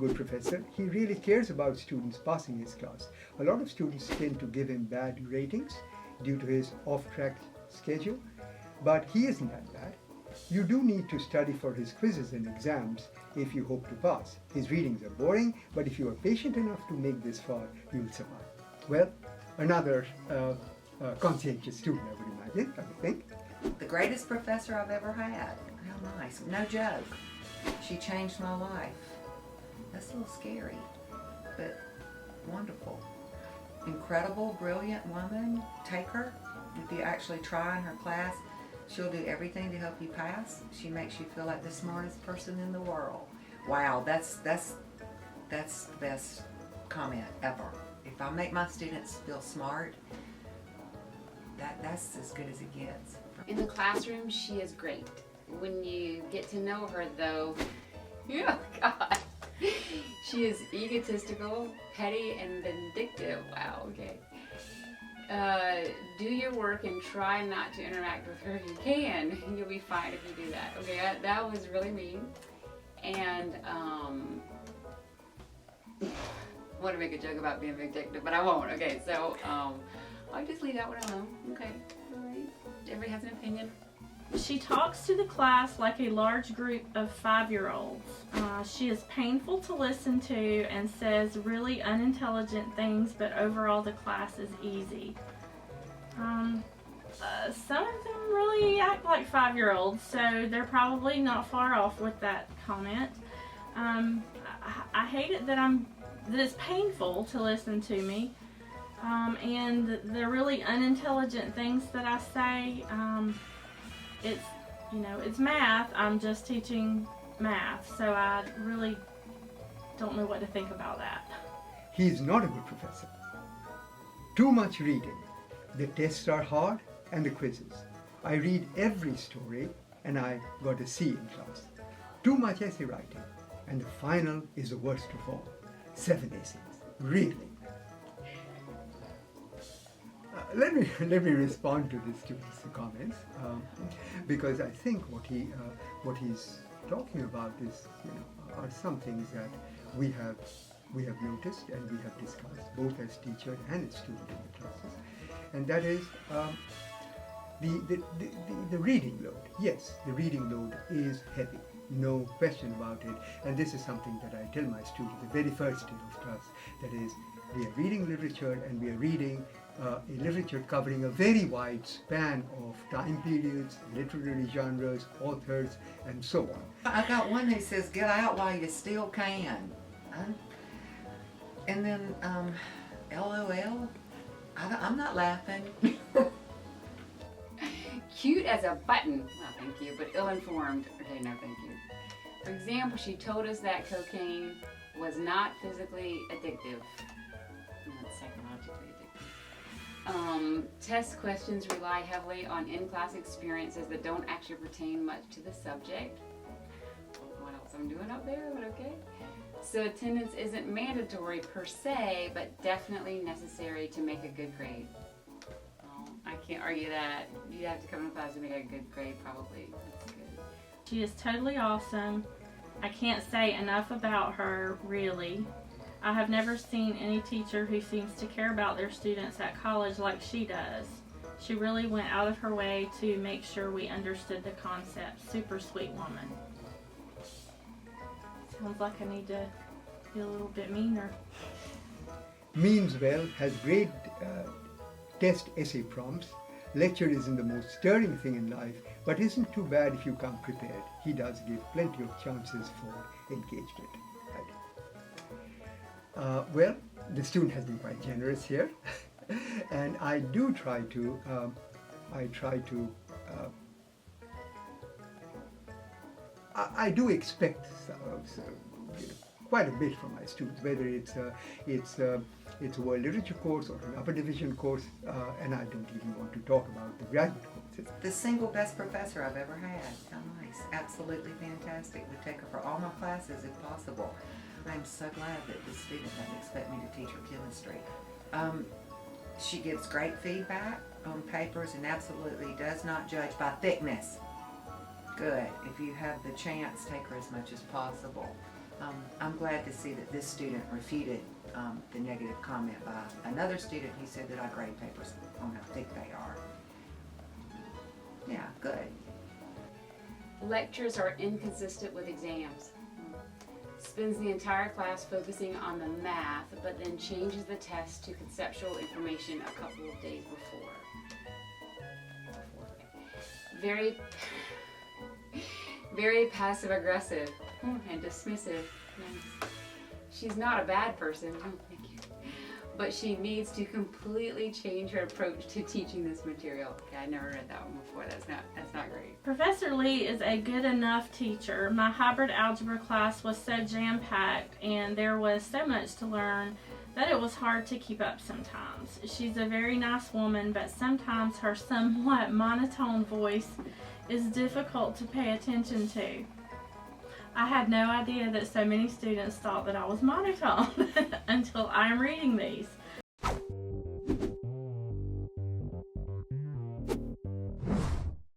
good professor. He really cares about students passing his class. A lot of students tend to give him bad ratings due to his off-track schedule, but he isn't that bad. You do need to study for his quizzes and exams if you hope to pass. His readings are boring, but if you are patient enough to make this far, you will survive. Well, another conscientious student, I would imagine, I think. The greatest professor I've ever had. How nice. No joke. She changed my life. That's a little scary, but wonderful. Incredible, brilliant woman. Take her. If you actually try in her class, she'll do everything to help you pass. She makes you feel like the smartest person in the world. Wow, that's the best comment ever. If I make my students feel smart, that's as good as it gets. In the classroom, she is great. When you get to know her, though, oh God, she is egotistical, petty, and vindictive. Wow, okay. Do your work and try not to interact with her if you can. You'll be fine if you do that. Okay, that was really mean. And I want to make a joke about being vindictive, but I won't. Okay, so I'll just leave that one alone. Okay, all right. Everybody has an opinion. She talks to the class like a large group of 5-year-olds. She is painful to listen to and says really unintelligent things, but overall the class is easy. Some of them really act like 5-year-olds, so they're probably not far off with that comment. I hate it that it's painful to listen to me, and the really unintelligent things that I say. It's math. I'm just teaching math, so I really don't know what to think about that. He's not a good professor. Too much reading. The tests are hard and the quizzes. I read every story and I got a C in class. Too much essay writing. And the final is the worst of all. 7 essays. Really. Let me respond to the student's comments, because I think what he's talking about is, are some things that we have noticed and we have discussed both as teacher and as student in the classes, and that is the reading load. Yes, the reading load is heavy, no question about it, and this is something that I tell my students the very first day of class. That is, we are reading literature and we are reading a literature covering a very wide span of time periods, literary genres, authors, and so on. I got one who says, "Get out while you still can." And then, LOL, I'm not laughing. Cute as a button. No, thank you, but ill-informed. Okay, no, thank you. For example, she told us that cocaine was not physically addictive. Not psychologically addictive. Test questions rely heavily on in-class experiences that don't actually pertain much to the subject. What else I'm doing up there, but okay. So attendance isn't mandatory per se, but definitely necessary to make a good grade. I can't argue that. You have to come to class to make a good grade, probably. That's good. She is totally awesome. I can't say enough about her, really. I have never seen any teacher who seems to care about their students at college like she does. She really went out of her way to make sure we understood the concept. Super sweet woman. Sounds like I need to be a little bit meaner. Means well, has great test essay prompts. Lecture isn't the most stirring thing in life, but isn't too bad if you come prepared. He does give plenty of chances for engagement. Well, the student has been quite generous here, and I do try to, I do expect quite a bit from my students, whether it's a world literature course or an upper division course, and I don't even want to talk about the graduate courses. The single best professor I've ever had. How nice. Absolutely fantastic. We take her for all my classes if possible. I'm so glad that the student doesn't expect me to teach her chemistry. She gives great feedback on papers and absolutely does not judge by thickness. Good. If you have the chance, take her as much as possible. I'm glad to see that this student refuted the negative comment by another student who said that I grade papers on how thick they are. Yeah, good. Lectures are inconsistent with exams. Spends the entire class focusing on the math, but then changes the test to conceptual information a couple of days before. Very passive aggressive and dismissive. Nice. She's not a bad person, no, thank you. But she needs to completely change her approach to teaching this material. Okay, I never read that one before. That's not great. Professor Lee is a good enough teacher. My hybrid algebra class was so jam-packed and there was so much to learn that it was hard to keep up sometimes. She's a very nice woman, but sometimes her somewhat monotone voice is difficult to pay attention to. I had no idea that so many students thought that I was monotone until I'm reading these.